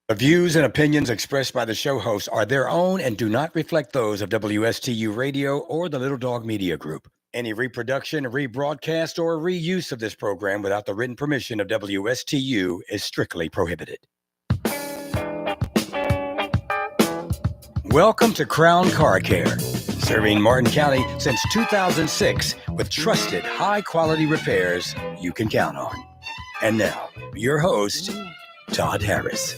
The views and opinions expressed by the show hosts are their own and do not reflect those of WSTU Radio or the Little Dog Media Group. Any reproduction, rebroadcast, or reuse of this program without the written permission of WSTU is strictly prohibited. Welcome to Crown Car Care, serving Martin County since 2006 with trusted, high-quality repairs you can count on. And now, your host, Todd Harris.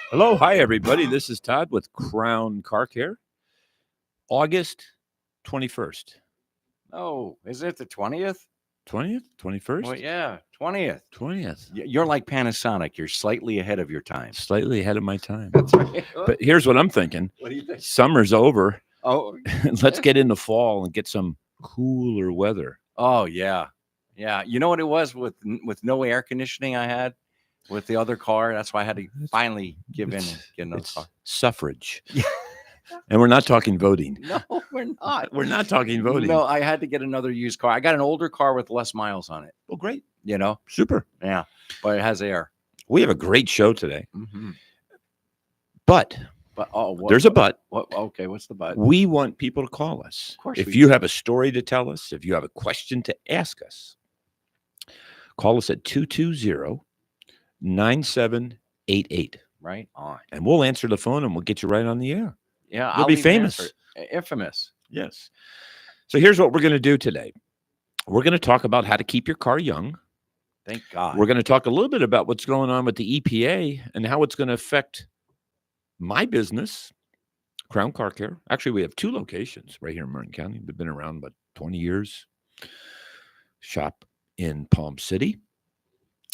Hello. Hi, everybody. This is Todd with Crown Car Care. August 21st. Oh, is it the 20th? 20th? 21st? Well, yeah, 20th. 20th. You're like Panasonic. You're slightly ahead of your time. Slightly ahead of my time. That's right. But here's what I'm thinking. What do you think? Summer's over. Oh, Let's get into fall and get some cooler weather. oh yeah. Yeah. You know what it was with no air conditioning I had with the other car? That's why I had to finally give in and get another It's car. suffrage. And we're not talking voting. No, we're not. We're not talking voting. No, I had to get another used car. I got an older car with less miles on it, Well, great. you know? Super. Yeah. But it has air. We have a great show today. Mm-hmm. But But there's a but. Okay, what's the but? We want people to call us. Of course If we you do. have a story to tell us, if you have a question to ask us, call us at 220-9788. Right on. And we'll answer the phone and we'll get you right on the air. Yeah, You'll be even famous. answer it. Infamous. Yes. So here's what we're going to do today. We're going to talk about how to keep your car young. Thank God. We're going to talk a little bit about what's going on with the EPA and how it's going to affect my business, Crown Car Care. Actually, we have two locations right here in Martin County. We've been around about 20 years. Shop in Palm City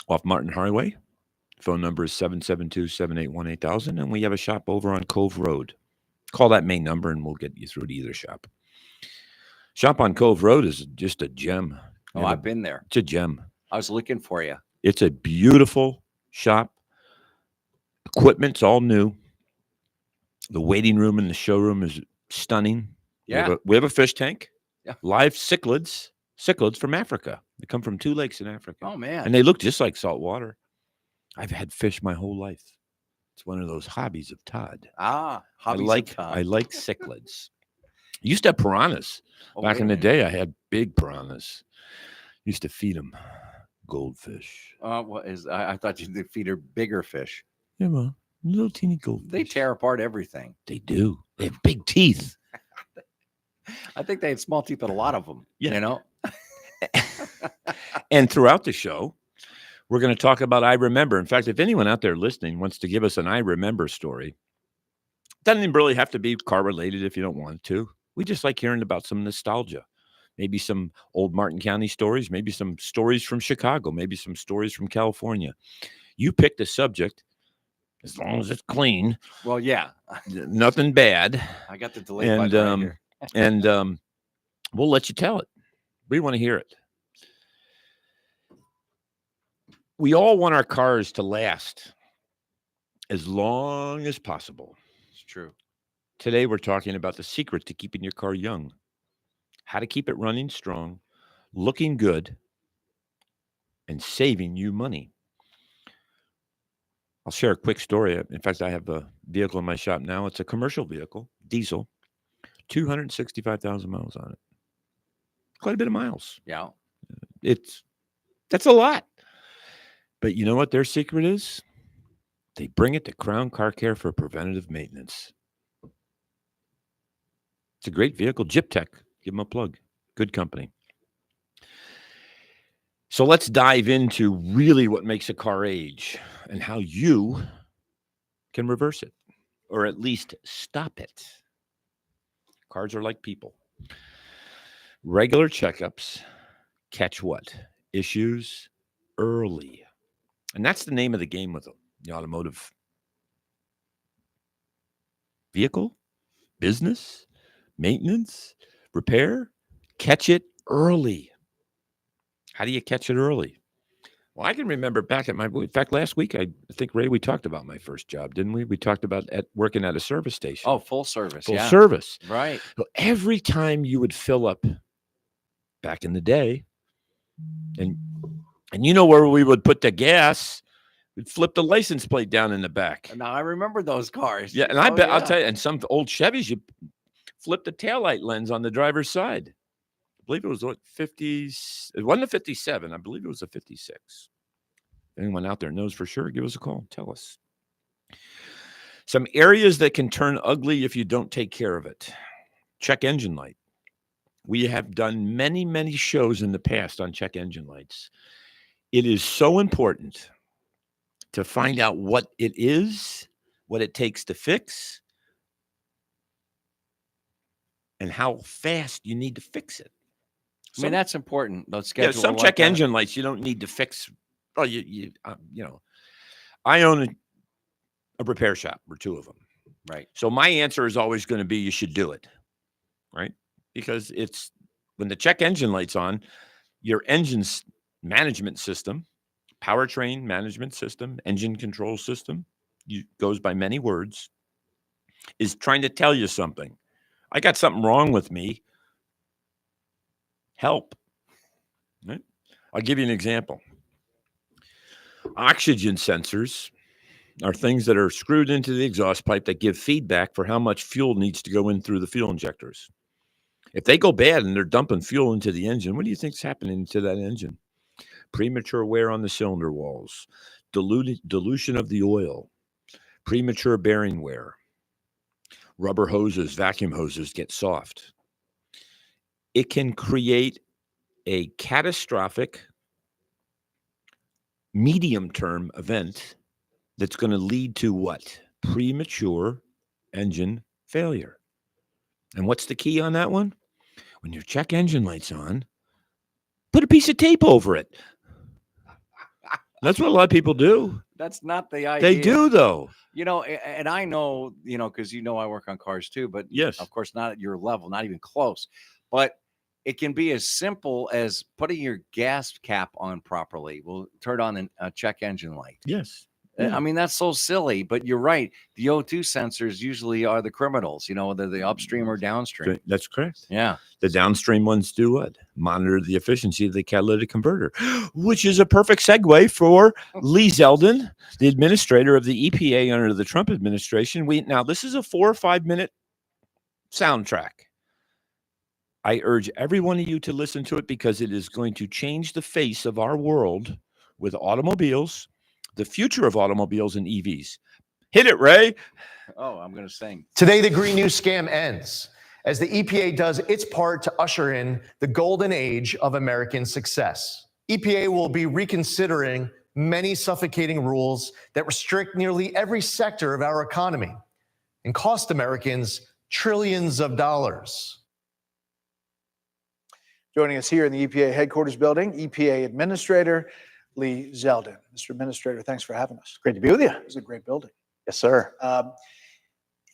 off Martin Highway. Phone number is 772-781-8000. And we have a shop over on Cove Road. Call that main number and we'll get you through to either shop. Shop on Cove Road is just a gem. Oh, I've been there. It's a gem. I was looking for you. It's a beautiful shop. Equipment's all new. The waiting room in the showroom is stunning. Yeah. We have a fish tank. Yeah. Live cichlids from Africa. They come from 2 lakes in Africa. Oh, man. And they look just like salt water. I've had fish my whole life. It's one of those hobbies of Todd. hobbies I of like Todd. cichlids. Used to have piranhas. Oh, Back in the really? day, I had big piranhas. Used to feed them goldfish. I thought you'd feed her bigger fish. Yeah, well, little teeny goldfish. They tear apart everything. They do. They have big teeth. I think they had small teeth, but a lot of them. Yeah. You know? And throughout the show, we're going to talk about I Remember. In fact, if anyone out there listening wants to give us an I Remember story, doesn't even really have to be car related if you don't want to. We just like hearing about some nostalgia. Maybe some old Martin County stories, maybe some stories from Chicago, maybe some stories from California. You pick the subject, as long as it's clean, Well, yeah. nothing bad, I got the delay and button right here. and we'll let you tell it. We want to hear it. We all want our cars to last as long as possible. It's true. Today, we're talking about the secret to keeping your car young, how to keep it running strong, looking good, and saving you money. I'll share a quick story. In fact, I have a vehicle in my shop now. It's a commercial vehicle, diesel, 265,000 miles on it. Quite a bit of miles. Yeah. That's a lot. But you know what their secret is? They bring it to Crown Car Care for preventative maintenance. It's a great vehicle. Jeep Tech. Give them a plug. Good company. So let's dive into really what makes a car age and how you can reverse it or at least stop it. Cars are like people. Regular checkups catch what? Issues early. And that's the name of the game with the automotive vehicle, business, maintenance, repair. Catch it early. How do you catch it early? Well, I can remember back at in fact, last week, I think, Ray, we talked about my first job, didn't we? We talked about working at a service station. Oh, full service. Full yeah. service. Right. So every time you would fill up back in the day, and you know where we would put the gas, We'd flip the license plate down in the back. Now I remember those cars. Yeah, and I bet I'll yeah. tell you, and some old Chevys, you flip the taillight lens on the driver's side. I believe it was what 50s. It wasn't a 57. I believe it was a 56. Anyone out there knows for sure, give us a call. Tell us. Some areas that can turn ugly if you don't take care of it. Check engine light. We have done many, many shows in the past on check engine lights. It is so important to find out what it is, what it takes to fix, and how fast you need to fix it. I mean, that's important. Those Yeah, schedules. some check engine lights you don't need to fix. Oh, you know, I own a repair shop or two of them. Right. So my answer is always going to be you should do it, right? Because it's when the check engine light's on, your engine's management system, powertrain management system, engine control system, goes by many words, is trying to tell you something. I got something wrong with me. Help. Right? I'll give you an example. Oxygen sensors are things that are screwed into the exhaust pipe that give feedback for how much fuel needs to go in through the fuel injectors. If they go bad and they're dumping fuel into the engine, what do you think's happening to that engine? Premature wear on the cylinder walls, dilution of the oil, premature bearing wear. Rubber hoses, vacuum hoses get soft. It can create a catastrophic medium-term event that's going to lead to what? Premature engine failure. And what's the key on that one? When your check engine light's on, put a piece of tape over it. That's what a lot of people do. That's not the idea. They do, though. You know, and I know, you know, because I work on cars too, but Yes. of course, not at your level, not even close. But it can be as simple as putting your gas cap on properly. We'll turn on a check engine light. Yes. I mean, that's so silly, but you're right. The O2 sensors usually are the criminals, whether the upstream or downstream. That's correct. Yeah. The downstream ones do what? Monitor the efficiency of the catalytic converter, which is a perfect segue for Lee Zeldin, the administrator of the EPA under the Trump administration. Now, this is a 4 or 5 minute soundtrack. I urge every one of you to listen to it because it is going to change the face of our world with automobiles, the future of automobiles and EVs. Hit it, Ray. Oh, I'm going to sing. Today, the Green New scam ends as the EPA does its part to usher in the golden age of American success. EPA will be reconsidering many suffocating rules that restrict nearly every sector of our economy and cost Americans trillions of dollars. Joining us here in the EPA headquarters building, EPA Administrator Lee Zeldin. Mr. Administrator, thanks for having us. Great to be with you. It's a great building. Yes, sir.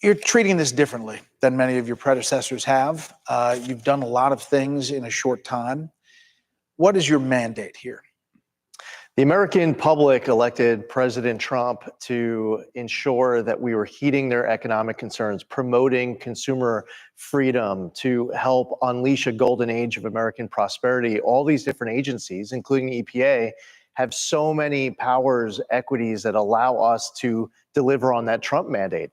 You're treating this differently than many of your predecessors have. You've done a lot of things in a short time. What is your mandate here? The American public elected President Trump to ensure that we were heeding their economic concerns, promoting consumer freedom, to help unleash a golden age of American prosperity. All these different agencies, including the EPA, have so many powers, equities that allow us to deliver on that Trump mandate.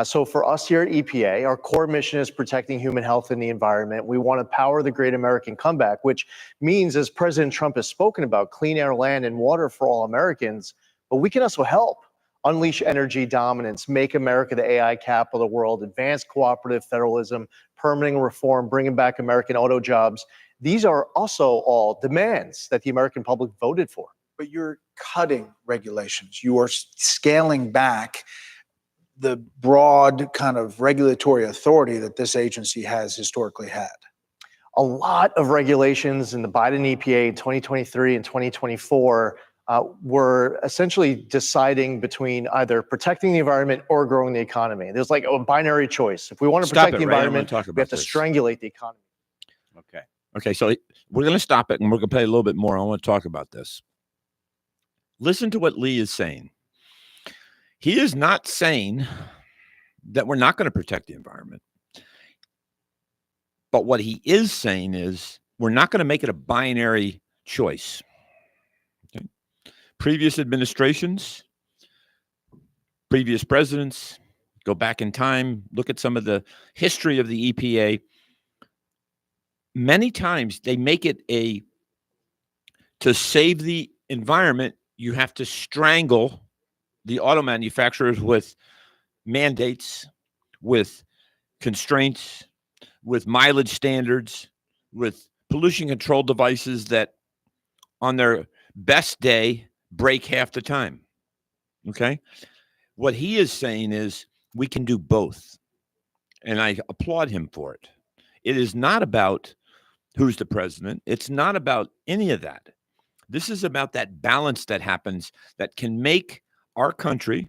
So for us here at EPA, our core mission is protecting human health and the environment. We want to power the great American comeback, which means, as President Trump has spoken about, clean air, land, and water for all Americans. But we can also help unleash energy dominance, make America the AI capital of the world, advance cooperative federalism, permitting reform, bringing back American auto jobs. These are also all demands that the American public voted for. But you're cutting regulations. You are scaling back the broad kind of regulatory authority that this agency has historically had. A lot of regulations in the Biden EPA in 2023 and 2024 were essentially deciding between either protecting the environment or growing the economy. There's like a binary choice. If we want to protect the environment, we have to strangulate the economy. Okay, so we're going to stop it and we're going to play a little bit more. I want to talk about this. Listen to what Lee is saying. He is not saying that we're not going to protect the environment. But what he is saying is we're not going to make it a binary choice. Okay? Previous administrations previous presidents, go back in time, look at some of the history of the EPA. Many times they make it to save the environment, you have to strangle the auto manufacturers with mandates, with constraints, with mileage standards, with pollution control devices that on their best day break half the time. Okay? What he is saying is we can do both. And I applaud him for it. It is not about who's the president. It's not about any of that. This is about that balance that happens that can make our country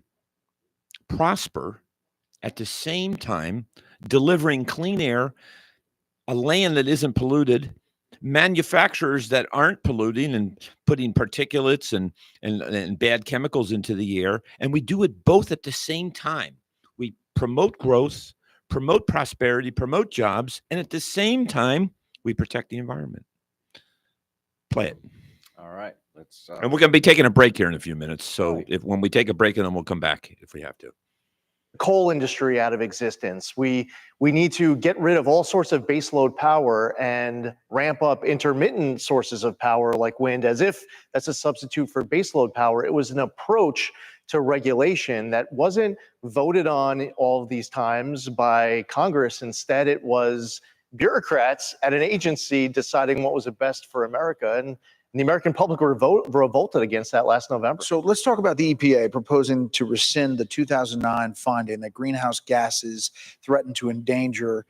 prosper at the same time delivering clean air, a land that isn't polluted, manufacturers that aren't polluting and putting particulates and bad chemicals into the air. And we do it both at the same time. We promote growth, promote prosperity, promote jobs, and at the same time, we protect the environment. Play it. All right. Let's. And we're going to be taking a break here in a few minutes. So Right. when we take a break, and then we'll come back if we have to. Coal industry out of existence. We need to get rid of all sorts of baseload power and ramp up intermittent sources of power like wind, as if that's a substitute for baseload power. It was an approach to regulation that wasn't voted on all of these times by Congress. Instead, it was bureaucrats at an agency deciding what was the best for America. And the American public revolted against that last November. So let's talk about the EPA proposing to rescind the 2009 finding that greenhouse gases threaten to endanger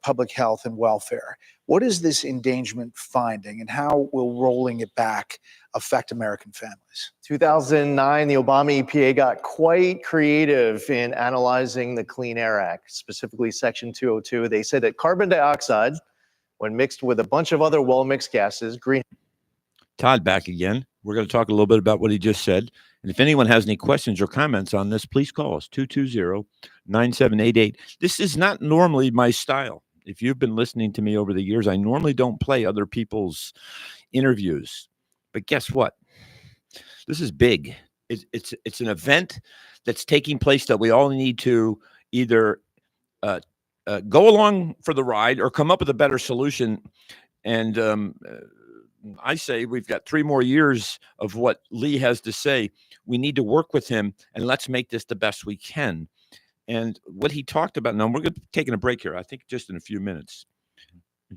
public health and welfare. What is this endangerment finding, and how will rolling it back affect American families? 2009, the Obama EPA got quite creative in analyzing the Clean Air Act, specifically Section 202. They said that carbon dioxide, when mixed with a bunch of other well-mixed gases, Todd back again. We're going to talk a little bit about what he just said. And if anyone has any questions or comments on this, please call us 220-9788. This is not normally my style. If you've been listening to me over the years, I normally don't play other people's interviews. But guess what? This is big. It's an event that's taking place that we all need to either go along for the ride or come up with a better solution. And I say we've got 3 more years of what Lee has to say. We need to work with him, and let's make this the best we can. And what he talked about, now we're going to be taking a break here, I think just in a few minutes.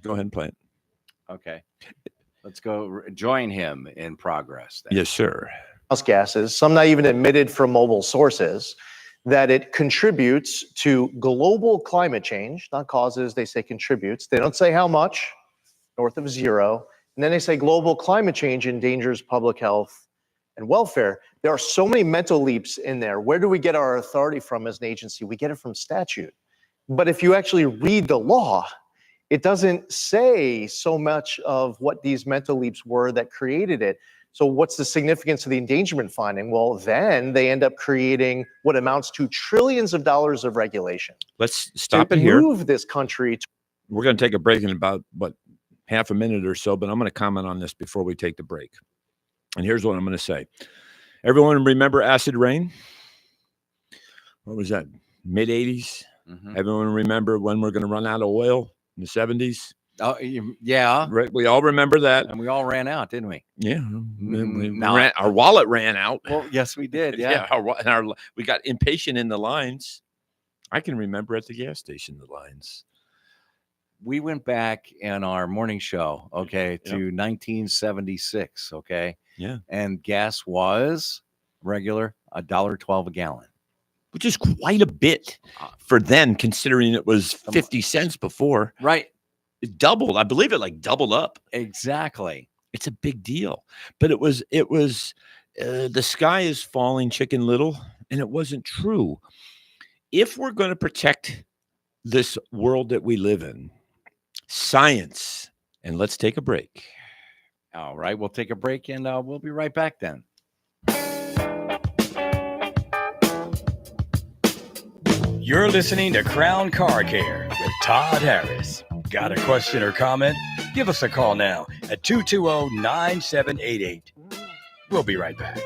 Go ahead and play it. Okay. Let's go join him in progress. Then. Yes, sir. greenhouse gases, some not even emitted from mobile sources, that it contributes to global climate change, not causes, they say contributes. They don't say how much, north of 0. And then they say global climate change endangers public health and welfare. There are so many mental leaps in there. Where do we get our authority from as an agency? We get it from statute. But if you actually read the law, it doesn't say so much of what these mental leaps were that created it. So what's the significance of the endangerment finding? Well, then they end up creating what amounts to trillions of dollars of regulation. Let's stop to it here. move this country to We're going to take a break in about, half a minute or so, but I'm going to comment on this before we take the break. And here's what I'm going to say. Everyone remember acid rain? What was that? Mid-'80s? Mhm. Everyone remember when we're going to run out of oil in the 70s? Oh, yeah. Right. We all remember that. And we all ran out, didn't we? Yeah. No. Our wallet ran out. Well, yes, we did. Yeah. We got impatient in the lines. I can remember at the gas station, the lines. We went back in our morning show, okay, to 1976, okay? Yeah. And gas was regular, $1.12 a gallon. Which is quite a bit for then, considering it was 50 cents before. Right. It doubled. I believe it doubled up. Exactly. It's a big deal. But it was the sky is falling, Chicken Little, and it wasn't true. If we're going to protect this world that we live in, science, and let's take a break. All right. We'll take a break and we'll be right back then. You're listening to Crown Car Care with Todd Harris. Got a question or comment? Give us a call now at 220-9788. We'll be right back.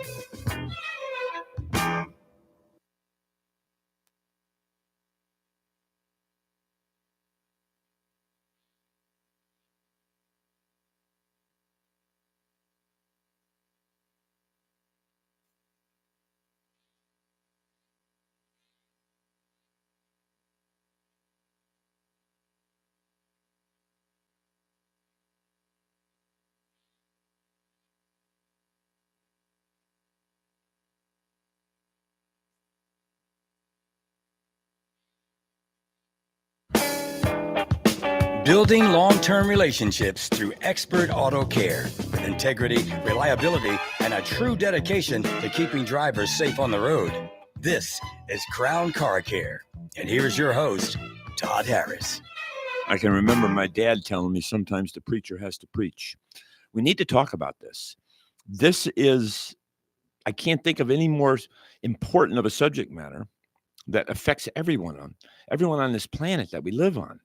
Building long-term relationships through expert auto care with integrity, reliability, and a true dedication to keeping drivers safe on the road. This is Crown Car Care. And here's your host, Todd Harris. I can remember my dad telling me sometimes the preacher has to preach. We need to talk about this. This is, I can't think of any more important of a subject matter that affects everyone on this planet that we live on.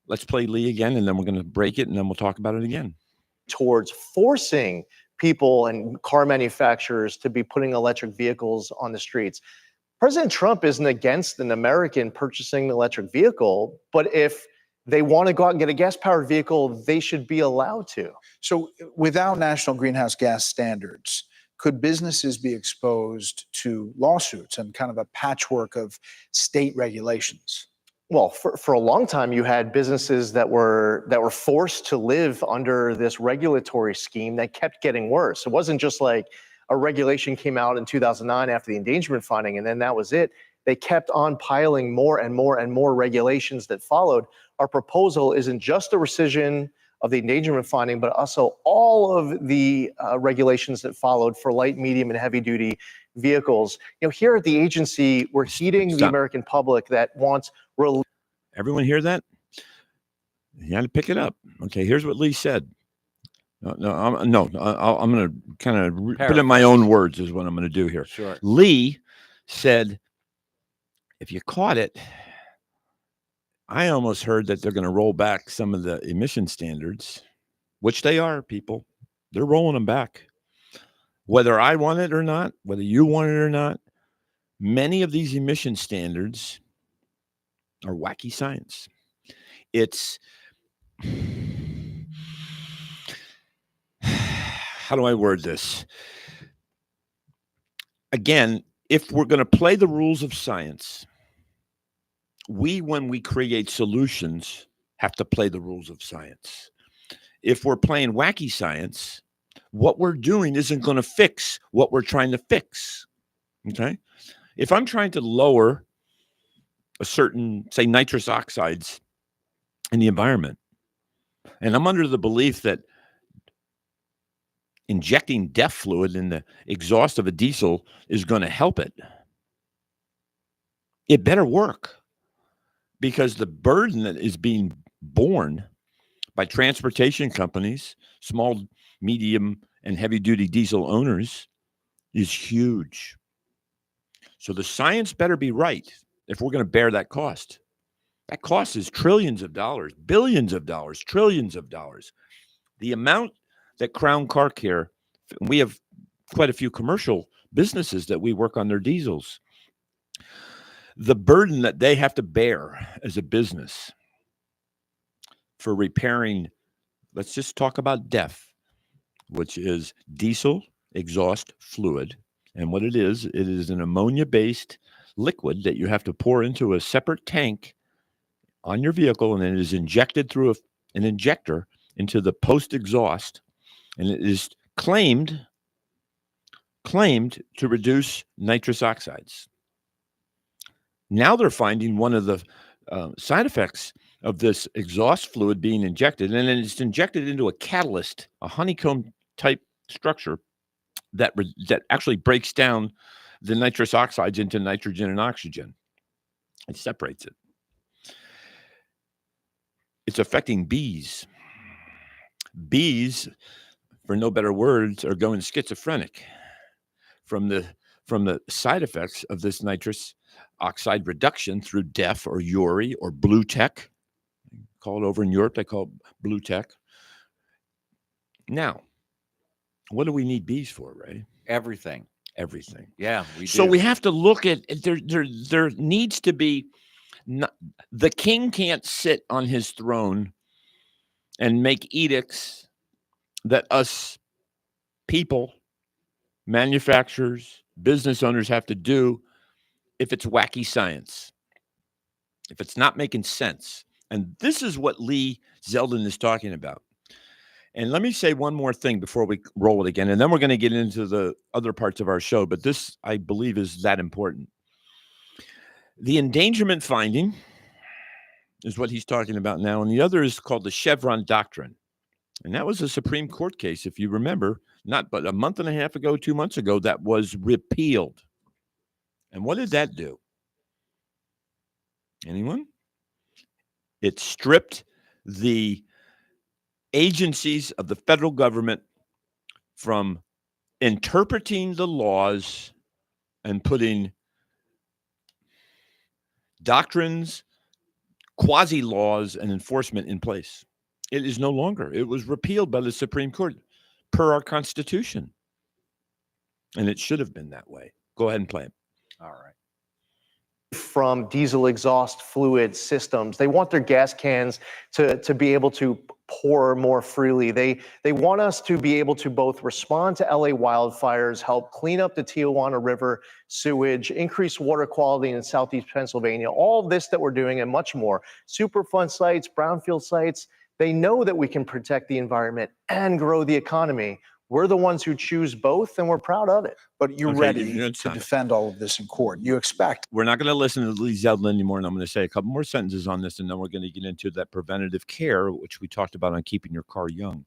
Let's play Lee again, and then we're going to break it, and then we'll talk about it again. Towards forcing people and car manufacturers to be putting electric vehicles on the streets. President Trump isn't against an American purchasing an electric vehicle, but if they want to go out and get a gas-powered vehicle, they should be allowed to. So without national greenhouse gas standards, could businesses be exposed to lawsuits and kind of a patchwork of state regulations? Well, for a long time, you had businesses that were forced to live under this regulatory scheme that kept getting worse. It wasn't just like a regulation came out in 2009 after the endangerment finding, and then that was it. They kept on piling more and more and more regulations that followed. Our proposal isn't just a rescission of the endangerment finding, but also all of the regulations that followed for light, medium, and heavy-duty vehicles. You know, here at the agency, we're heeding the American public that wants relief. Everyone hear that? You got to pick it up. Okay, here's what Lee said. I'm going to kind of put it in my own words is what I'm going to do here. Sure. Lee said, if you caught it, I almost heard that they're going to roll back some of the emission standards, which they are, people. They're rolling them back. Whether I want it or not, whether you want it or not, many of these emission standards are wacky science. It's, how do I word this? Again, if we're going to play the rules of science, when we create solutions, have to play the rules of science. If we're playing wacky science, what we're doing isn't going to fix what we're trying to fix. Okay? If I'm trying to lower a certain, say, nitrous oxides in the environment, and I'm under the belief that injecting DEF fluid in the exhaust of a diesel is going to help it, it better work. Because the burden that is being borne by transportation companies, small, medium, and heavy-duty diesel owners is huge. So the science better be right if we're going to bear that cost. That cost is trillions of dollars, billions of dollars, trillions of dollars. The amount that Crown Car Care, we have quite a few commercial businesses that we work on their diesels. The burden that they have to bear as a business for repairing, let's just talk about DEF, which is diesel exhaust fluid. And what it is an ammonia-based liquid that you have to pour into a separate tank on your vehicle, and then it is injected through an injector into the post-exhaust. And it is claimed to reduce nitrous oxides. Now they're finding one of the side effects of this exhaust fluid being injected, and then it's injected into a catalyst, a honeycomb type structure that actually breaks down the nitrous oxides into nitrogen and oxygen. It separates it. It's affecting bees. Bees, for no better words, are going schizophrenic from the side effects of this nitrous oxide reduction through DEF or URI or Blue Tech. Call it over in Europe, they call it Blue Tech. Now, what do we need bees for, Ray? Everything. Yeah, we do. So we have to look at there needs to be the king can't sit on his throne and make edicts that us people, manufacturers, business owners have to do if it's wacky science, if it's not making sense. And this is what Lee Zeldin is talking about. And let me say one more thing before we roll it again, and then we're going to get into the other parts of our show. But this, I believe, is that important. The endangerment finding is what he's talking about now. And the other is called the Chevron Doctrine. And that was a Supreme Court case, if you remember, not but a month and a half ago, 2 months ago, that was repealed. And what did that do? Anyone? It stripped the agencies of the federal government from interpreting the laws and putting doctrines, quasi-laws, and enforcement in place. It is no longer. It was repealed by the Supreme Court per our Constitution. And it should have been that way. Go ahead and play it. All right. From diesel exhaust fluid systems. They want their gas cans to be able to pour more freely. They want us to be able to both respond to LA wildfires, help clean up the Tijuana River sewage, increase water quality in Southeast Pennsylvania, all this that we're doing and much more. Superfund sites, brownfield sites, they know that we can protect the environment and grow the economy. We're the ones who choose both, and we're proud of it. But you're Okay, ready you're to done. defend all of this in court. You expect. We're not going to listen to Lee Zeldin anymore, and I'm going to say a couple more sentences on this, and then we're going to get into that preventative care, which we talked about on keeping your car young.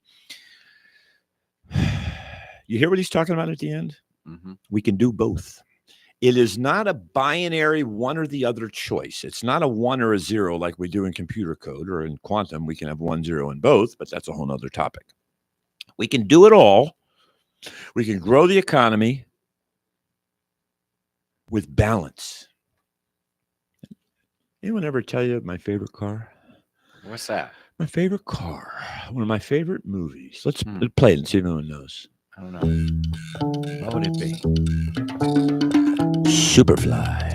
You hear what he's talking about at the end? Mm-hmm. We can do both. It is not a binary one or the other choice. It's not a 1 or a 0 like we do in computer code or in quantum. We can have 1, 0 in both, but that's a whole nother topic. We can do it all. We can grow the economy with balance. Anyone ever tell you my favorite car? What's that? My favorite car. One of my favorite movies. Let's Hmm. play it and see if anyone knows. I don't know. What would it be? Superfly.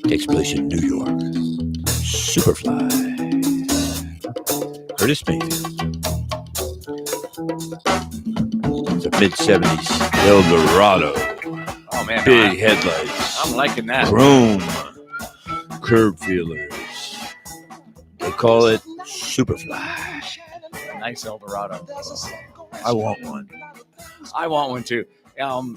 Takes place in New York. Superfly. Curtis Mayfield. It's a mid-70s Eldorado. Oh man, Big headlights. I'm liking that. Chrome. Curb feelers. They call it Superfly. Nice Eldorado. I want one. I want one too.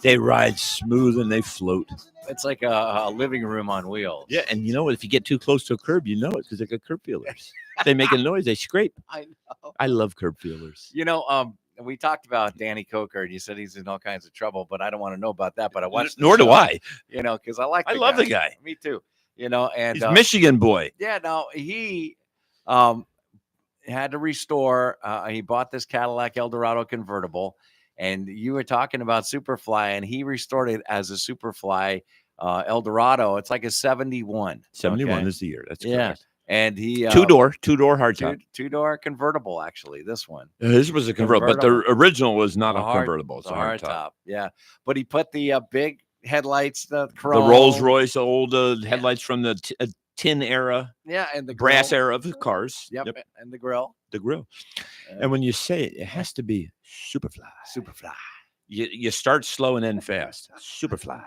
They ride smooth and they float. It's like a living room on wheels. Yeah, and you know what? If you get too close to a curb, you know it because they got curb feelers. They make a noise. They scrape. I know. I love curb feelers. You know, we talked about Danny Coker, and you said he's in all kinds of trouble, but I don't want to know about that. But I watched. the Nor do show, I. You know, because I like. I love the guy. Me too. You know, and He's Michigan boy. yeah, no, he had to restore. He bought this Cadillac Eldorado convertible, and you were talking about Superfly, and he restored it as a Superfly Eldorado. It's like a 71. 71 okay? is the year. That's Yeah. correct. And he Two-door hardtop. two-door convertible, actually. This one. This was a convertible, but the original was not The a hard- convertible. It's The a hardtop. yeah. But he put the big headlights, the chrome. The Rolls Royce, old headlights from the tin era, Yeah, and the brass grill. era of the cars. Yep, and the grill. The grill. And when you say it, it has to be Superfly. Superfly. You start slow and end fast. Superfly.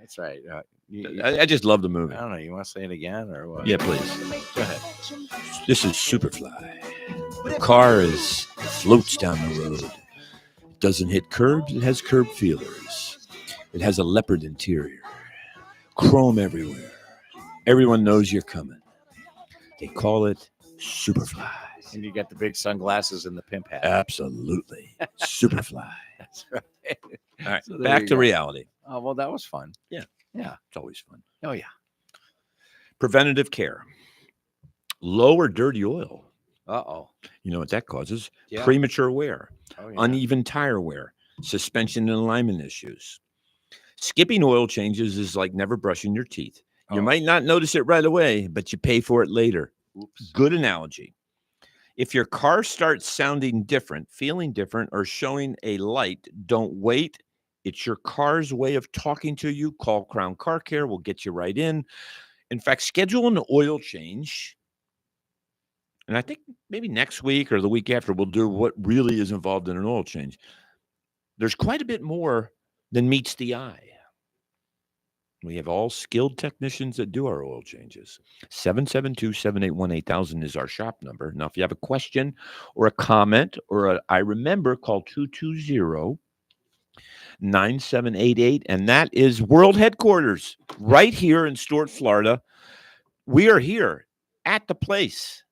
That's right. I just love the movie. I don't know. You want to say it again or what? Yeah, please. Go ahead. This is Superfly. The car floats down the road. It doesn't hit curbs. It has curb feelers. It has a leopard interior. Chrome everywhere. Everyone knows you're coming. They call it Superfly. And you got the big sunglasses and the pimp hat. Absolutely. Superfly. That's right. All right, So there back you to go. reality. Oh, well, that was fun. It's always fun. Oh, yeah. Preventative care. Lower dirty oil. Uh-oh. You know what that causes? Yeah. Premature wear, Oh, yeah. uneven tire wear, suspension and alignment issues. Skipping oil changes is like never brushing your teeth. You Oh. might not notice it right away, but you pay for it later. Oops. Good analogy. If your car starts sounding different, feeling different, or showing a light, don't wait. It's your car's way of talking to you. Call Crown Car Care. We'll get you right in. In fact, schedule an oil change. And I think maybe next week or the week after, we'll do what really is involved in an oil change. There's quite a bit more than meets the eye. We have all skilled technicians that do our oil changes. 772-781-8000 is our shop number. Now, if you have a question or a comment or a I remember, call 220-9788. And that is world headquarters right here in Stuart, Florida. We are here at the place.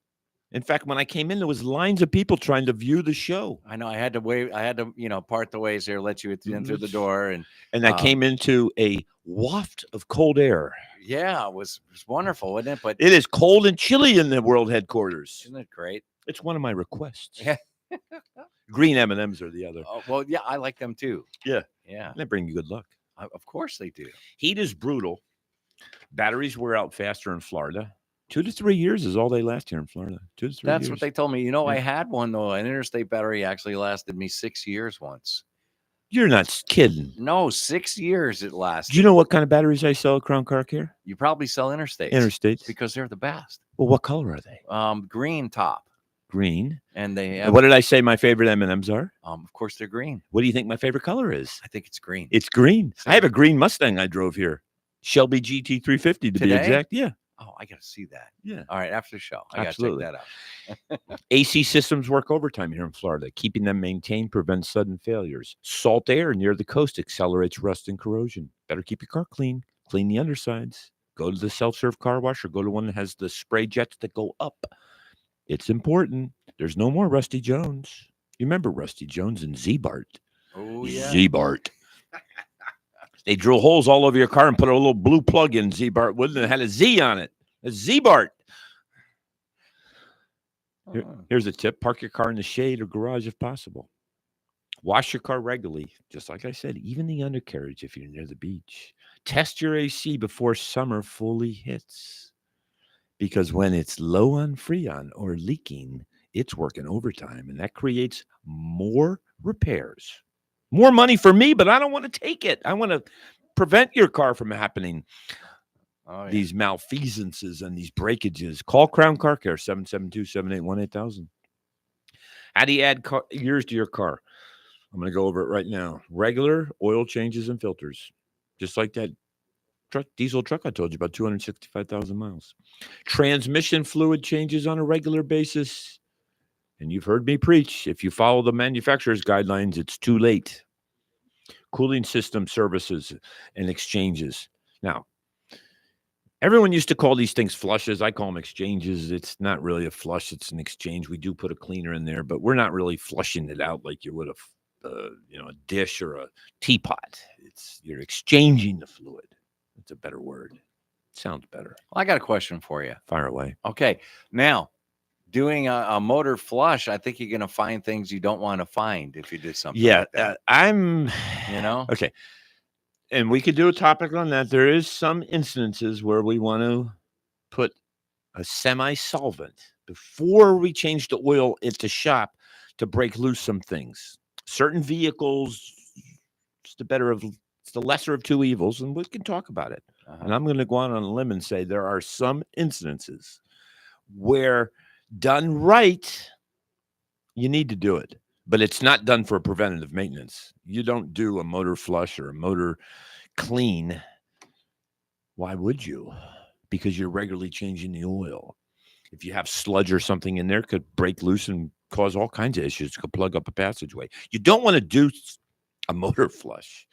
In fact, when I came in, there was lines of people trying to view the show. I know I had to wait. I had to, part the ways here, let you in through the door. And I came into a waft of cold air. yeah, it was wonderful, wasn't it? But It is cold and chilly in the world headquarters. isn't it great? It's one of my requests. Yeah. Green M&Ms are the other. Oh, well, yeah, I like them too. Yeah. Yeah. They bring you good luck. Of course they do. Heat is brutal. Batteries wear out faster in Florida. 2 to 3 years is all they last here in Florida. 2 to 3 That's years. what they told me. I Yeah. had one though. An interstate battery actually lasted me 6 years once. You're not kidding. No, 6 years it lasted. Do you know what kind of batteries I sell at Crown Car Care? You probably sell interstates. Interstates. Because they're the best. Well, what color are they? Green top, Green. and they And have. what did I say my favorite M&Ms are? Of course, they're green. What do you think my favorite color is? I think it's green. It's green. I Same. have a green Mustang I drove here. Shelby GT350 to be Today? exact. Yeah. Oh, I got to see that. Yeah. All right, after the show, I got to Absolutely. check that out. AC systems work overtime here in Florida. Keeping them maintained prevents sudden failures. Salt air near the coast accelerates rust and corrosion. Better keep your car clean. Clean the undersides. Go to the self-serve car wash or go to one that has the spray jets that go up. It's important. There's no more Rusty Jones. You remember Rusty Jones and Z-Bart? Oh yeah. Z-Bart. They drill holes all over your car and put a little blue plug in Z-Bart would, and it had a Z on it. A Z-Bart. Here's a tip. Park your car in the shade or garage if possible. Wash your car regularly. Just like I said, even the undercarriage if you're near the beach. Test your AC before summer fully hits. Because when it's low on Freon or leaking, it's working overtime, and that creates more repairs. More money for me, but I don't want to take it. I want to prevent your car from happening. Oh, yeah. These malfeasances and these breakages. Call Crown Car Care, 772-781-8000. How do you add years to your car? I'm going to go over it right now. Regular oil changes and filters. Just like that diesel truck I told you about, 265,000 miles. Transmission fluid changes on a regular basis. And you've heard me preach. If you follow the manufacturer's guidelines, it's too late. Cooling system services and exchanges. Now, everyone used to call these things flushes. I call them exchanges. It's not really a flush. It's an exchange. We do put a cleaner in there, but we're not really flushing it out like you would a dish or a teapot. You're exchanging the fluid. It's a better word. Sounds better. Well, I got a question for you. Fire away. Okay, now doing a motor flush, I think you're going to find things you don't want to find if you did something. Yeah, like that, I'm. Okay. And we could do a topic on that. There is some instances where we want to put a semi-solvent before we change the oil at the shop to break loose some things. Certain vehicles, it's the lesser of two evils, and we can talk about it. And I'm going to go out on a limb and say there are some instances where done right, you need to do it. But it's not done for preventative maintenance. You don't do a motor flush or a motor clean. Why would you? Because you're regularly changing the oil. If you have sludge or something in there, it could break loose and cause all kinds of issues. It could plug up a passageway. You don't want to do a motor flush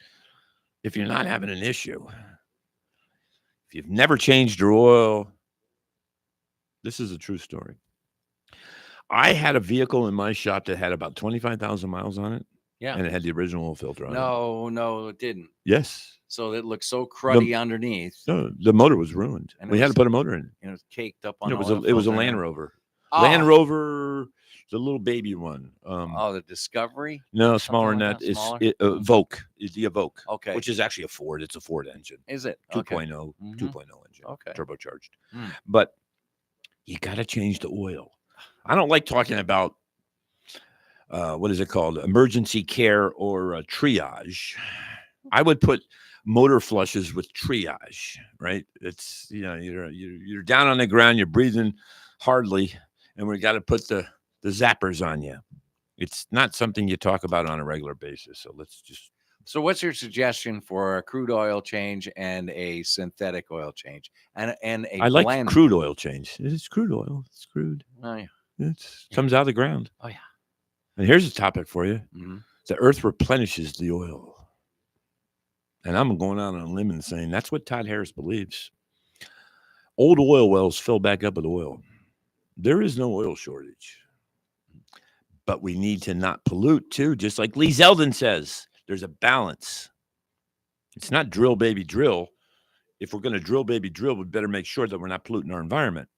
if you're not having an issue. If you've never changed your oil, this is a true story. I had a vehicle in my shop that had about 25,000 miles on it. Yeah. And it had the original oil filter on it. No, it didn't. Yes. So it looked so cruddy underneath. No, the motor was ruined. And we it had to was- put a motor in. And it was caked up on. It was oil a filter. Land Rover. Oh. Land Rover, the little baby one. The Discovery. No, smaller than like that. that? It's Smaller? Evoque. It's the Evoque. Okay. Which is actually a Ford. It's a Ford engine. Is it 2.0, Mhm. 2.0 engine. Okay. Turbocharged. Mm. But you got to change the oil. I don't like talking about what is it called? Emergency care or triage. I would put motor flushes with triage, right? It's, you're down on the ground, you're breathing hardly, and we got to put the zappers on you. It's not something you talk about on a regular basis. So let's just. So what's your suggestion for a crude oil change and a synthetic oil change and a I like blend? crude oil change. It's crude oil. It's crude. Oh, yeah. It comes out of the ground. Oh, yeah. And here's a topic for you. Mhm. The earth replenishes the oil. And I'm going out on a limb and saying that's what Todd Harris believes. Old oil wells fill back up with oil. There is no oil shortage. But we need to not pollute too, just like Lee Zeldin says. There's a balance. It's not drill, baby, drill. If we're going to drill, baby, drill, we better make sure that we're not polluting our environment.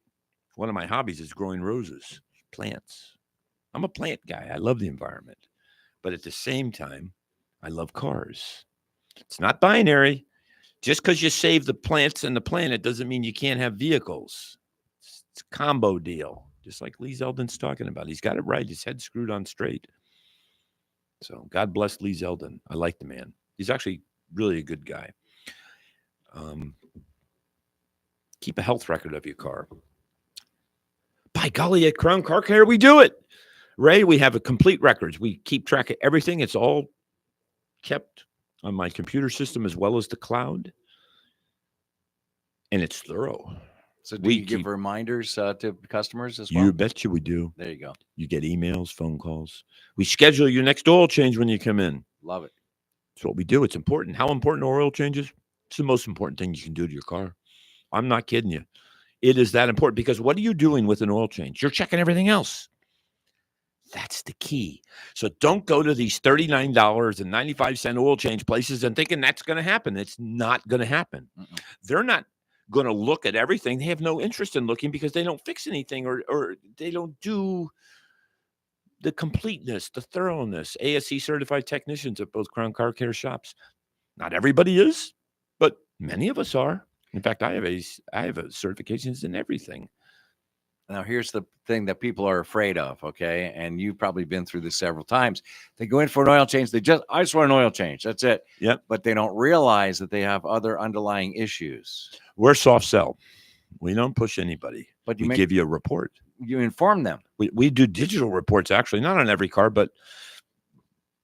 One of my hobbies is growing roses, plants. I'm a plant guy. I love the environment. But at the same time, I love cars. It's not binary. Just because you save the plants and the planet doesn't mean you can't have vehicles. It's a combo deal, just like Lee Zeldin's talking about. He's got it right. His head screwed on straight. So God bless Lee Zeldin. I like the man. He's actually really a good guy. Keep a health record of your car. By golly, at Crown Car Care, we do it. Ray, we have a complete records. We keep track of everything. It's all kept on my computer system as well as the cloud. And it's thorough. So do We you give keep- reminders to customers as well? You betcha we do. There you go. You get emails, phone calls. We schedule your next oil change when you come in. Love it. It's what we do. It's important. How important are oil changes? It's the most important thing you can do to your car. I'm not kidding you. It is that important because what are you doing with an oil change? You're checking everything else. That's the key. So don't go to these $39.95 oil change places and thinking that's going to happen. It's not going to happen. Mm-mm. They're not going to look at everything. They have no interest in looking because they don't fix anything or they don't do the completeness, the thoroughness. ASE certified technicians at both Crown Car Care shops. Not everybody is, but many of us are. In fact, I have certifications in everything. Now, here's the thing that people are afraid of, okay? And you've probably been through this several times. They go in for an oil change. I just want an oil change. That's it. Yep. But they don't realize that they have other underlying issues. We're soft sell. We don't push anybody. But We give you a report. you inform them. We do digital reports, actually, not on every car, but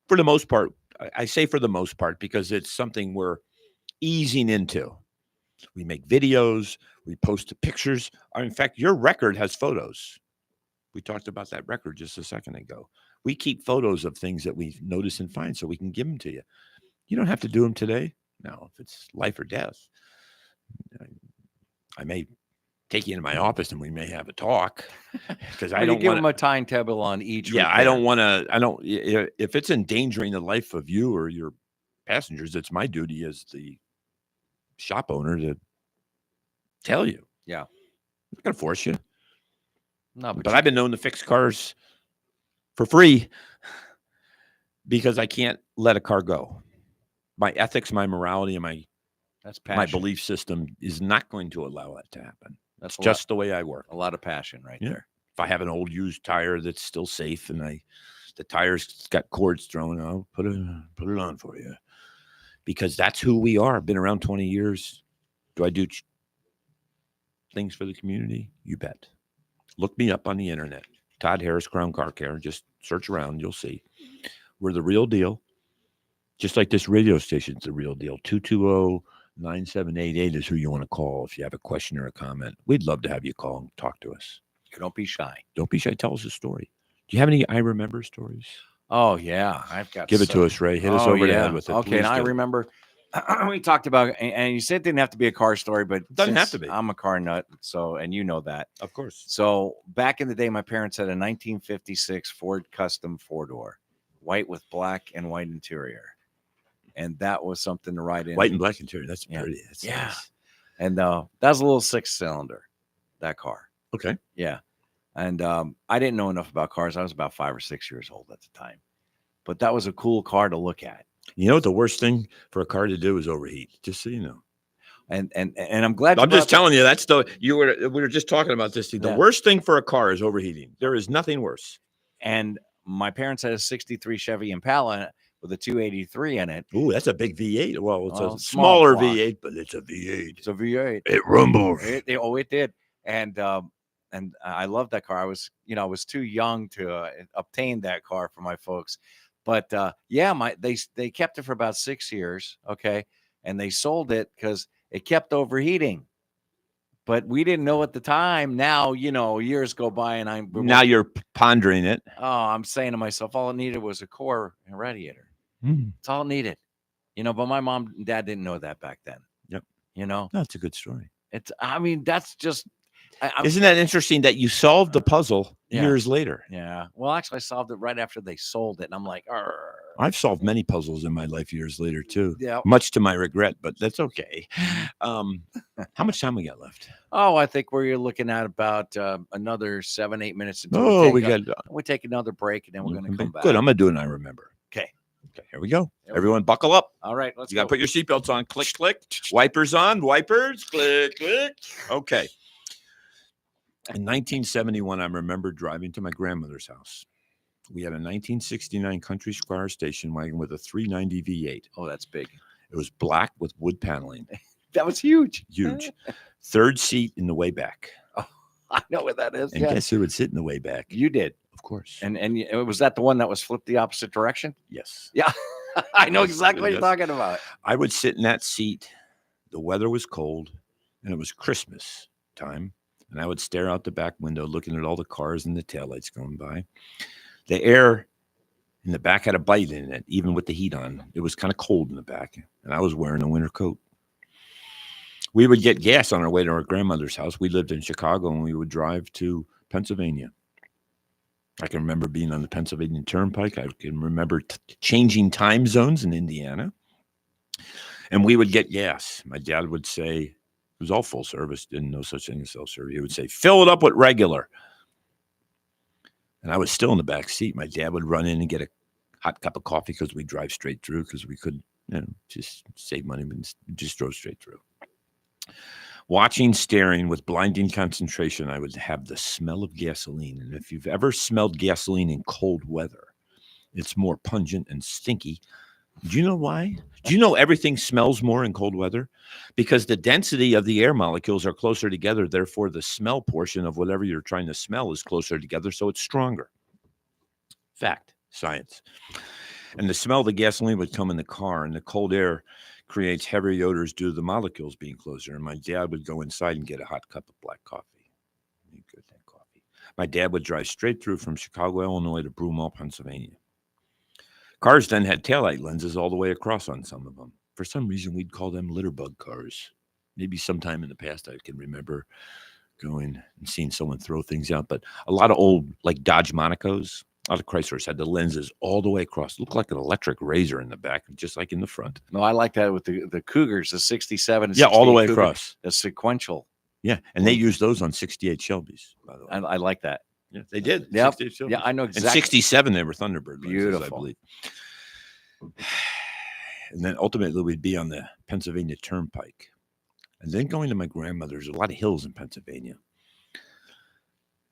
for the most part. I say for the most part because it's something we're easing into. We make videos. We post the pictures. In fact, your record has photos. We talked about that record just a second ago. We keep photos of things that we notice and find so we can give them to you. You don't have to do them today. No, if it's life or death, I may take you into my office and we may have a talk because I You don't give want them a timetable on each. Yeah, I repair. don't want to. I don't. If it's endangering the life of you or your passengers, it's my duty as the shop owner to tell you. Yeah. I'm not gonna force you. No, But I've been known to fix cars for free because I can't let a car go. My ethics, my morality, and my that's my passion. belief system is not going to allow that to happen. That's Just the way I work. a lot of passion right Yeah. there. If I have an old used tire that's still safe and the tire's got cords thrown, I'll put it on for you because that's who we are. Been around 20 years. Do I do things for the community? You bet. Look me up on the internet. Todd Harris, Crown Car Care. Just search around. You'll see. We're the real deal. Just like this radio station's the real deal. 220-9788 is who you want to call if you have a question or a comment. We'd love to have you call and talk to us. Don't be shy. Don't be shy. Tell us a story. Do you have any I remember stories? Oh yeah, I've got. Give it to so- us, Ray. Hit us Oh, over the yeah. head with it. Okay, and Please I do. remember we talked about, and you said it didn't have to be a car story, but Doesn't have since to be. I'm a car nut, so and you know that. Of course. So back in the day, my parents had a 1956 Ford Custom 4-door, white with black and white interior, and that was something to ride in. White and black interior. That's Yeah. pretty. That's Yeah. nice. And that was a little 6-cylinder, that car. Okay. Yeah. And I didn't know enough about cars. I was about 5 or 6 years old at the time, but that was a cool car to look at. You know what the worst thing for a car to do is overheat. Just so you know. And I'm glad. I'm just brought telling you. That's the we were just talking about this. The Yeah. worst thing for a car is overheating. There is nothing worse. And my parents had a 63 Chevy Impala with a 283 in it. Ooh, that's a big V8. Well, it's Well, a small smaller block. V8, but it's a V8. It's a V8. It rumbles. It did. And I loved that car. I was too young to obtain that car for my folks. But they kept it for about 6 years. Okay. And they sold it because it kept overheating. But we didn't know at the time. Now, years go by and Now you're pondering it. I'm saying to myself, all it needed was a core and radiator. It's all it needed. But my mom and dad didn't know that back then. Yep. You know, That's a good story. that's just Isn't that interesting that you solved the puzzle Yeah. years later? Yeah. Well, actually, I solved it right after they sold it, and I'm like, "Arr." I've solved many puzzles in my life years later too, Yeah. much to my regret, but that's okay. How much time we got left? Oh, I think we're looking at about another 7-8 minutes. Until Oh, we take got we take another break, and then we're going to come back. good. I'm gonna do it. And I remember. Okay. Okay. Here we go. There we Everyone, buckle up. All right. Let's You got to go. put your seatbelts on. Click, click. Wipers on. Wipers. Click, click. Okay. In 1971, I remember driving to my grandmother's house. We had a 1969 Country Squire station wagon with a 390 V8. Oh, that's big. It was black with wood paneling. That was huge. Huge. Third seat in the way back. I know what that is. And Yeah. guess who would sit in the way back? You did. Of course. And was that the one that was flipped the opposite direction? Yes. Yeah. I know Yes, exactly what you're yes. talking about. I would sit in that seat. The weather was cold and it was Christmas time. And I would stare out the back window looking at all the cars and the taillights going by. The air in the back had a bite in it, even with the heat on. It was kind of cold in the back. And I was wearing a winter coat. We would get gas on our way to our grandmother's house. We lived in Chicago and we would drive to Pennsylvania. I can remember being on the Pennsylvania Turnpike. I can remember changing time zones in Indiana. And we would get gas. My dad would say, it was all full service, didn't know such thing as self-service. He would say, fill it up with regular. And I was still in the back seat. My dad would run in and get a hot cup of coffee because we drive straight through because we couldn't, just save money and just drove straight through. Watching, staring with blinding concentration, I would have the smell of gasoline. And if you've ever smelled gasoline in cold weather, it's more pungent and stinky. Do you know why? Do you know everything smells more in cold weather? Because the density of the air molecules are closer together. Therefore, the smell portion of whatever you're trying to smell is closer together, so it's stronger. Fact, science. And the smell of the gasoline would come in the car, and the cold air creates heavier odors due to the molecules being closer. And my dad would go inside and get a hot cup of black coffee. Good coffee. My dad would drive straight through from Chicago, Illinois to Broomall, Pennsylvania. Cars then had taillight lenses all the way across on some of them. For some reason, we'd call them litterbug cars. Maybe sometime in the past I can remember going and seeing someone throw things out. But a lot of old, like Dodge Monacos, a lot of Chryslers had the lenses all the way across. Looked like an electric razor in the back, just like in the front. No, I like that with the Cougars, the 67 and Yeah, all the 68 way Cougar, across. the sequential. Yeah, and they used those on 68 Shelbys, by the way. I like that. Yeah, they did. Yep. 68 Shelbys. Yeah, I know And exactly. 67, they were Thunderbird lenses, Beautiful. I believe. And then ultimately we'd be on the Pennsylvania Turnpike. And then going to my grandmother's, a lot of hills in Pennsylvania.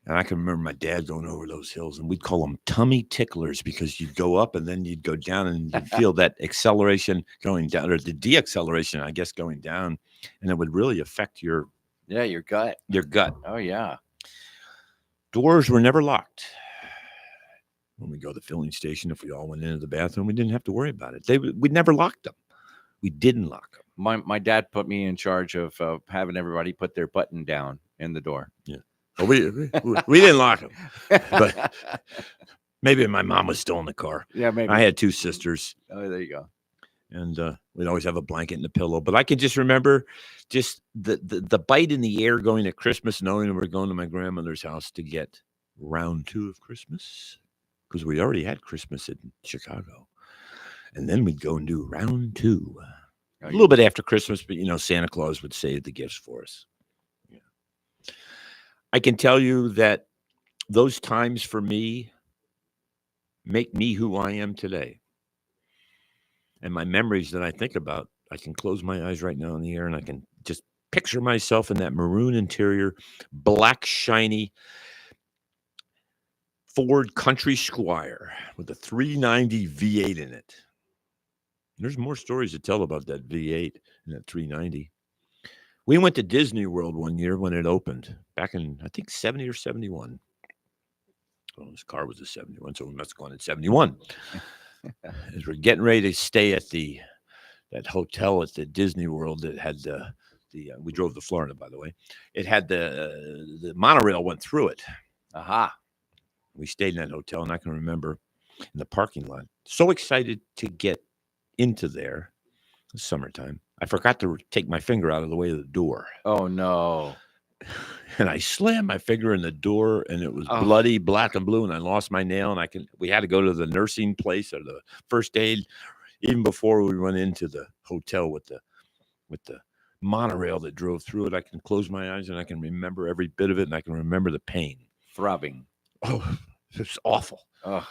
And I can remember my dad going over those hills, and we'd call them tummy ticklers because you'd go up and then you'd go down and you'd feel that acceleration going down, or the deacceleration, I guess, going down. And it would really affect your gut. gut. Oh, yeah. Doors were never locked. When we go to the filling station, if we all went into the bathroom, we didn't have to worry about it. We'd never locked them. We didn't lock them. My dad put me in charge of having everybody put their button down in the door. Yeah. Well, we didn't lock them. But maybe my mom was still in the car. Yeah, maybe. I had two sisters, Oh, there you go. and we'd always have a blanket and a pillow. But I can just remember just the bite in the air going at Christmas, knowing we were going to my grandmother's house to get round 2 of Christmas, because we already had Christmas in Chicago. And then we'd go and do round 2. A little bit after Christmas, but, Santa Claus would save the gifts for us. Yeah. I can tell you that those times for me make me who I am today. And my memories that I think about, I can close my eyes right now in the air and I can just picture myself in that maroon interior, black, shiny Ford Country Squire with a 390 V8 in it. There's more stories to tell about that V8 and that 390. We went to Disney World one year when it opened, back in, I think, 70 or 71. Well, this car was a 71, so we must have gone at 71. As we're getting ready to stay at that hotel at the Disney World that had we drove to Florida, by the way. It had the monorail went through it. Aha. We stayed in that hotel, and I can remember in the parking lot, so excited to get into there. It was summertime. I forgot to take my finger out of the way of the door. Oh, no. and I slammed my finger in the door, and it was Oh. bloody, black and blue, and I lost my nail. And we had to go to the nursing place or the first aid, even before we went into the hotel with the monorail that drove through it. I can close my eyes and I can remember every bit of it, and I can remember the pain. Throbbing. Oh, it's awful. Oh,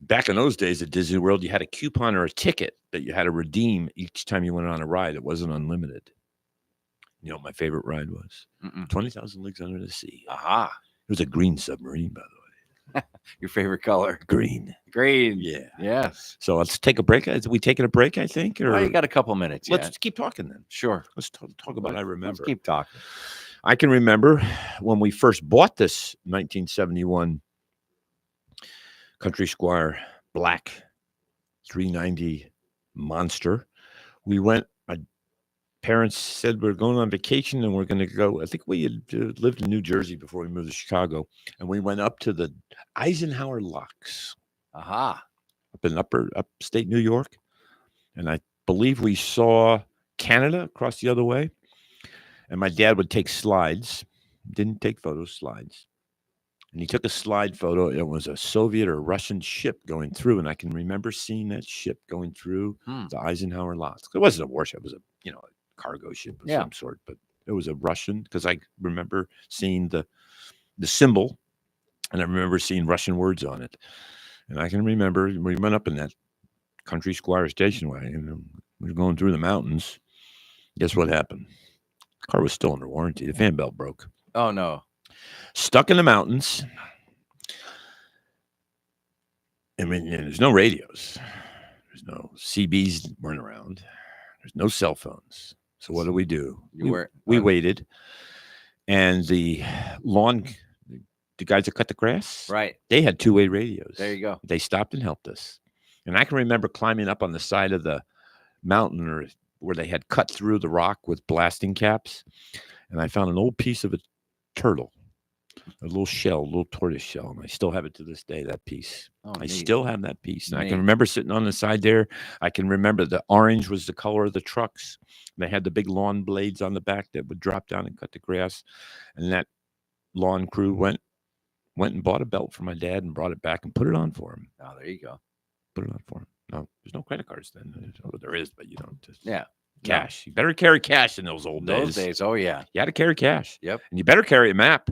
Back in those days at Disney World, you had a coupon or a ticket that you had to redeem each time you went on a ride. It wasn't unlimited. You know what my favorite ride was? 20,000 Leagues Under the Sea. aha. It was a green submarine, by the way. Your favorite color. Green. Green. Yeah. Yes. So let's take a break. Are we taking a break, I think? Or Well, you got a couple minutes. let's Yet. keep talking then. Sure. Let's talk about I Let's remember. keep talking. I can remember when we first bought this 1971 Country Squire Black 390 Monster. We went, my parents said we're going on vacation and we're going to go. I think we had lived in New Jersey before we moved to Chicago. And we went up to the Eisenhower Locks Aha. up in upstate New York. And I believe we saw Canada across the other way. And my dad would take slides, didn't take photos, slides. And he took a slide photo. It was a Soviet or Russian ship going through. And I can remember seeing that ship going through the Eisenhower Locks. It wasn't a warship. It was a cargo ship of some sort. But it was a Russian, because I remember seeing the symbol. And I remember seeing Russian words on it. And I can remember we went up in that Country Squire station wagon. And we were going through the mountains. Guess what happened? The car was still under warranty. The fan belt broke. Oh, no. Stuck in the mountains. I mean, there's no radios. There's no CBs weren't around. There's no cell phones. So what do? We waited. And the guys that cut the grass, Right. they had two-way radios. There you go. They stopped and helped us. And I can remember climbing up on the side of the mountain where they had cut through the rock with blasting caps. And I found an old piece of a turtle, a little shell, a little tortoise shell. And I still have it to this day, that piece. Oh, I neat. still have that piece. And I Neat. can remember sitting on the side there. I can remember the orange was the color of the trucks. They had the big lawn blades on the back that would drop down and cut the grass. And that lawn crew went and bought a belt for my dad and brought it back and put it on for him. Oh, there you go. Put it on for him. No, there's no credit cards then. There is, but you don't. Just Yeah. cash. You better carry cash in those old Those days. days. Oh, yeah. You had to carry cash. Yep. And you better carry a map.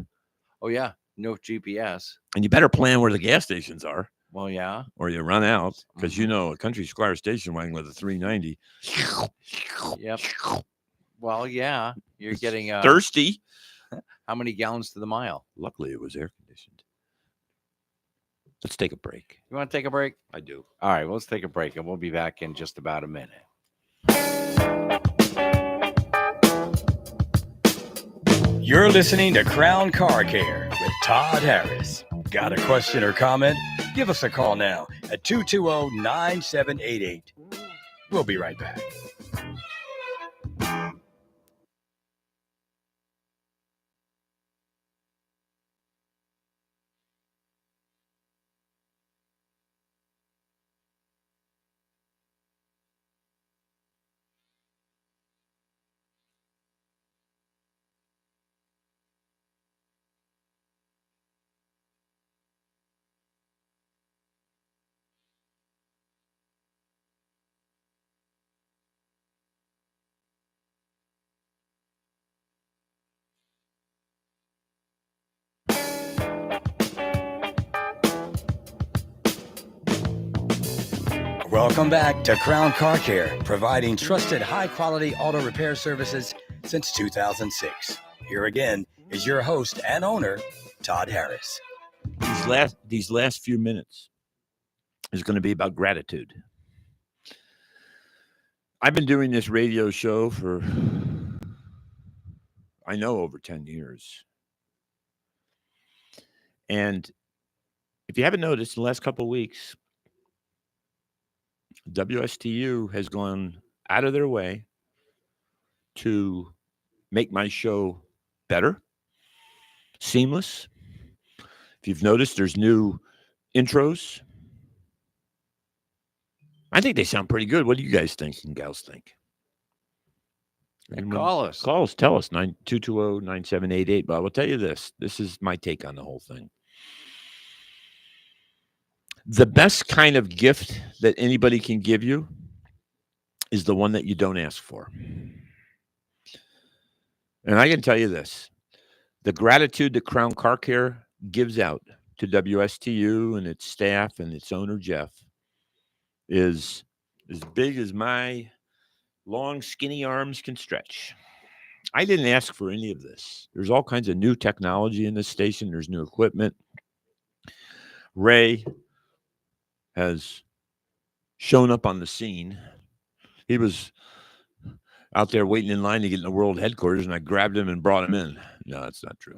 Oh, yeah. No GPS. And you better plan where the gas stations are, Well, yeah. or you run out, because a Country Squire station wagon with a 390. Yep. Well, yeah. You're getting thirsty. how many gallons to the mile? Luckily, it was air conditioned. Let's take a break. You want to take a break? I do. All right. Well, let's take a break, and we'll be back in just about a minute. You're listening to Crown Car Care with Todd Harris. Got a question or comment? Give us a call now at 220-9788. We'll be right back. Welcome back to Crown Car Care, providing trusted high-quality auto repair services since 2006. Here again is your host and owner, Todd Harris. These last few minutes is going to be about gratitude. I've been doing this radio show for, I know, over 10 years. And if you haven't noticed, in the last couple of weeks, WSTU has gone out of their way to make my show better, seamless. If you've noticed, there's new intros. I think they sound pretty good. What do you guys think and gals think? Call us. Call us. Tell us 220-9788. But I will tell you this. This is my take on the whole thing. The best kind of gift that anybody can give you is the one that you don't ask for. And I can tell you this. The gratitude that Crown Car Care gives out to WSTU and its staff and its owner, Jeff, is as big as my long, skinny arms can stretch. I didn't ask for any of this. There's all kinds of new technology in this station. There's new equipment. Ray has shown up on the scene. He was out there waiting in line to get in the world headquarters, and I grabbed him and brought him in. No, that's not true.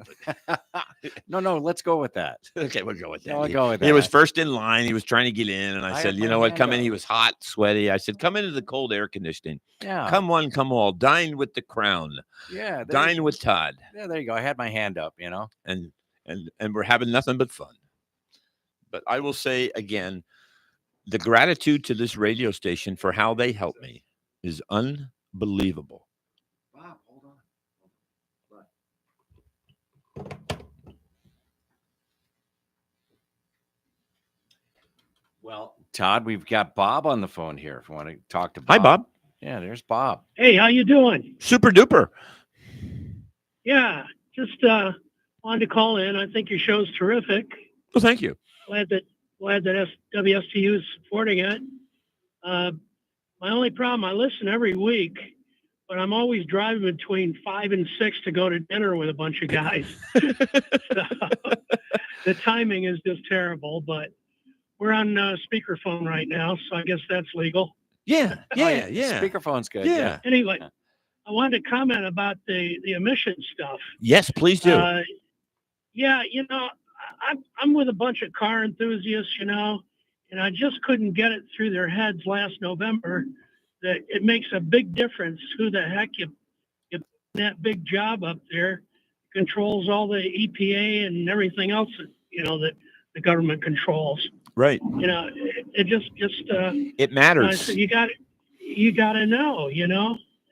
No, let's go with that. Okay, we'll go with that. No, I'll go with that. He was first in line. He was trying to get in, and I I said, had you my know what, hand come in. up. He was hot, sweaty. I said, come into the cold air conditioning. Yeah. Come one, come all. Dine with the Crown. Yeah. Dine with Todd. Yeah, there you go. I had my hand up, And we're having nothing but fun. But I will say again, the gratitude to this radio station for how they helped me is unbelievable. Bob, hold on. Well, Todd, we've got Bob on the phone here. If you want to talk to Bob. Hi, Bob. Yeah, there's Bob. Hey, how you doing? Super duper. Yeah, just wanted to call in. I think your show's terrific. Well, thank you. Glad that WSTU is supporting it. My only problem, I listen every week, but I'm always driving between 5 and 6 to go to dinner with a bunch of guys. So, the timing is just terrible, but we're on speakerphone right now, so I guess that's legal. Yeah, Oh, yeah. Speakerphone's good. Yeah. Anyway, Yeah. I wanted to comment about the emission stuff. Yes, please do. Yeah, I'm with a bunch of car enthusiasts, and I just couldn't get it through their heads last November that it makes a big difference who the heck you put in that big job up there controls all the EPA and everything else that the government controls. Right. It just It I matters. said, you got to know,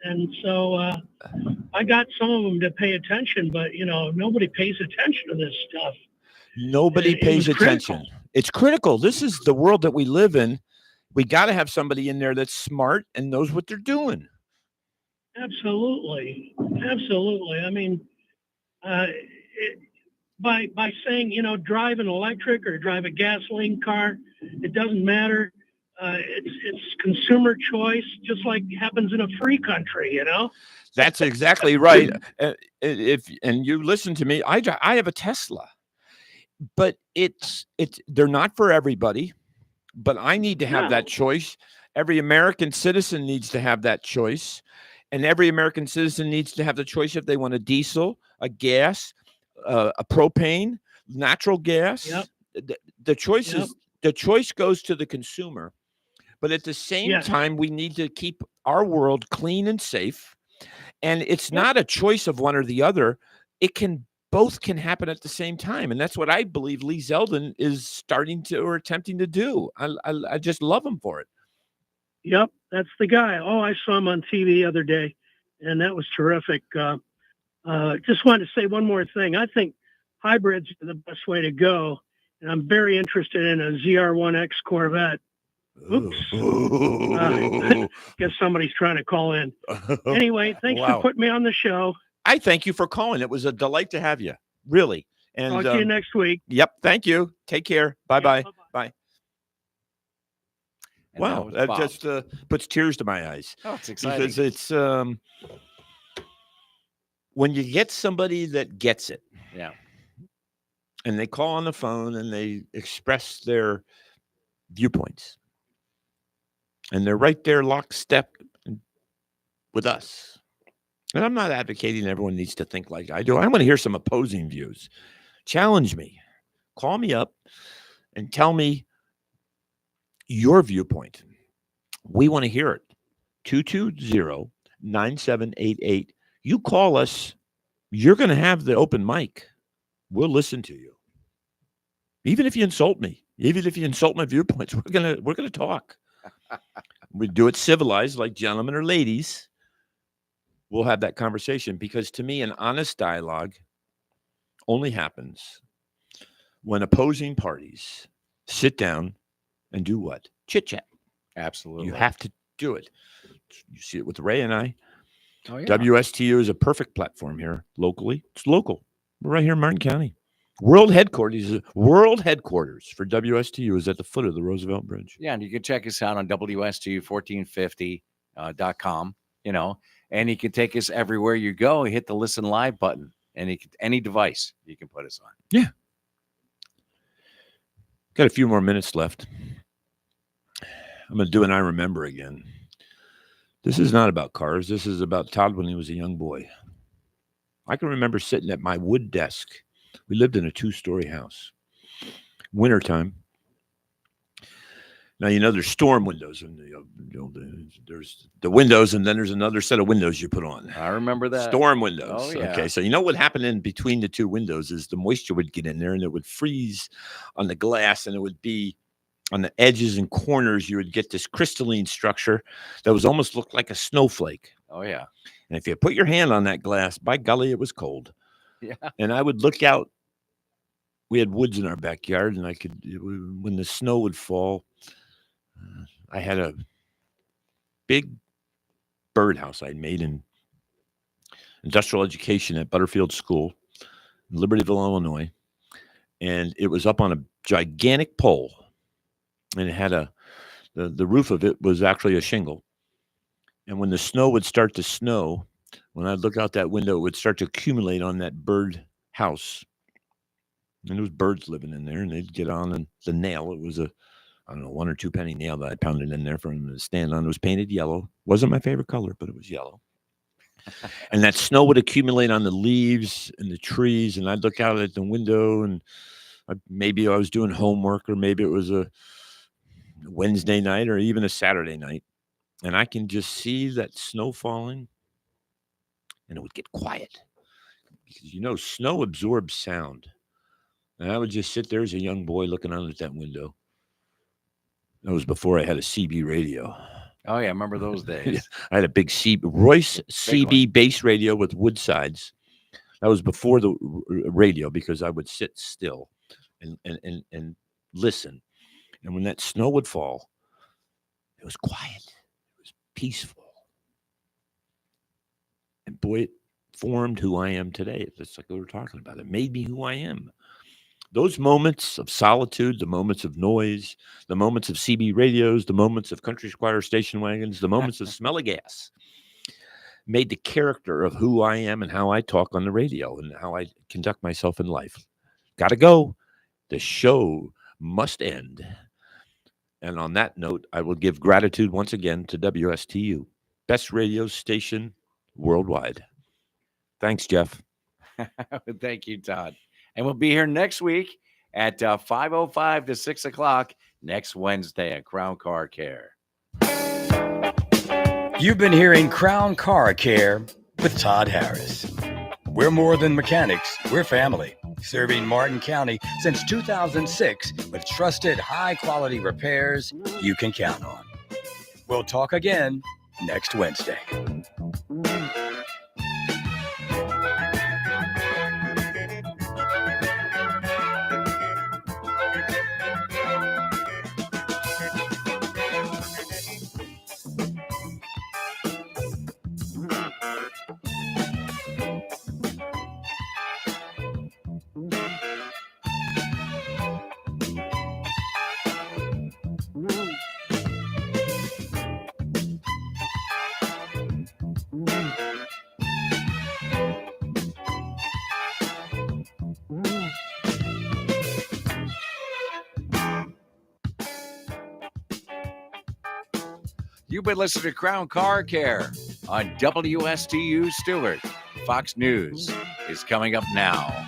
and so I got some of them to pay attention, but nobody pays attention to this stuff. Nobody It pays was attention. critical. It's critical. This is the world that we live in. We got to have somebody in there that's smart and knows what they're doing. Absolutely. I mean, by saying, drive an electric or drive a gasoline car, it doesn't matter. It's consumer choice, just like happens in a free country, That's exactly right. If you listen to me, I have a Tesla, but they're not for everybody. But I need to have No. that choice. Every American citizen needs to have that choice, and every American citizen needs to have the choice if they want a diesel, a gas, a propane, natural gas. Yep. The choice Yep. is the choice goes to the consumer. But at the same Yes. time, we need to keep our world clean and safe. And it's Yep. not a choice of one or the other. Both can happen at the same time. And that's what I believe Lee Zeldin is starting to or attempting to do. I just love him for it. Yep, that's the guy. Oh, I saw him on TV the other day, and that was terrific. Just wanted to say one more thing. I think hybrids are the best way to go, and I'm very interested in a ZR1X Corvette. Oops. Guess somebody's trying to call in. Anyway, thanks Wow. for putting me on the show. I thank you for calling. It was a delight to have you. Really. And Talk to you next week. yep. Thank you. Take care. Bye-bye. Yeah, bye-bye. And Wow. was That Bob. just puts tears to my eyes. Oh, it's exciting. Because it's when you get somebody that gets it Yeah. and they call on the phone and they express their viewpoints and they're right there lockstep with us. And I'm not advocating everyone needs to think like I do. I want to hear some opposing views. Challenge me. Call me up and tell me your viewpoint. We want to hear it. 220-9788. You call us. You're going to have the open mic. We'll listen to you. Even if you insult me, even if you insult my viewpoints, we're going to talk. We do it civilized like gentlemen or ladies. we'll have that conversation, because to me, an honest dialogue only happens when opposing parties sit down and do what? Chit chat. Absolutely. You have to do it. You see it with Ray and I. Oh, yeah. WSTU is a perfect platform here locally. It's local. We're right here in Martin County. World headquarters for WSTU is at the foot of the Roosevelt Bridge. Yeah, and you can check us out on WSTU1450.com, and you can take us everywhere you go. Hit the listen live button, and any device you can put us on. Yeah. Got a few more minutes left. I'm going to do an I Remember again. This is not about cars. This is about Todd when he was a young boy. I can remember sitting at my wood desk. We lived in a 2-story house. Wintertime. Now, there's storm windows, and there's the windows, and then there's another set of windows you put on. I remember that. Storm windows. Oh, yeah. Okay, so what happened in between the two windows is the moisture would get in there, and it would freeze on the glass, and it would be on the edges and corners. You would get this crystalline structure that was almost looked like a snowflake. Oh, yeah. And if you put your hand on that glass, by golly, it was cold. Yeah. And I would look out. We had woods in our backyard, and when the snow would fall, I had a big birdhouse I'd made in industrial education at Butterfield School in Libertyville, Illinois. And it was up on a gigantic pole, and it had the roof of it was actually a shingle. And when the snow would start to snow, when I'd look out that window, it would start to accumulate on that bird house. And there was birds living in there, and they'd get on the nail. It was a, 1 or 2 penny nail that I pounded in there for them to stand on. It was painted yellow. Wasn't my favorite color, but it was yellow. And that snow would accumulate on the leaves and the trees, and I'd look out at the window, and maybe I was doing homework, or maybe it was a Wednesday night or even a Saturday night. And I can just see that snow falling, and it would get quiet because, snow absorbs sound. And I would just sit there as a young boy looking out at that window. That was before I had a CB radio. Oh, yeah. I remember those days. I had a big Royce CB bass radio with wood sides. That was before the radio, because I would sit still and listen. And when that snow would fall, it was quiet. It was peaceful. And boy, it formed who I am today. It's like we were talking about. It made me who I am. Those moments of solitude, the moments of noise, the moments of CB radios, the moments of country squire station wagons, the moments of smell of gas made the character of who I am and how I talk on the radio and how I conduct myself in life. Gotta go. The show must end. And on that note, I will give gratitude once again to WSTU, best radio station worldwide. Thanks, Jeff. Thank you, Todd. And we'll be here next week at 5:05 to 6 o'clock next Wednesday at Crown Car Care. You've been hearing Crown Car Care with Todd Harris. We're more than mechanics, we're family, serving Martin County since 2006 with trusted high-quality repairs you can count on. We'll talk again next Wednesday. You've been listening to Crown Car Care on WSTU Stewart. Fox News is coming up now.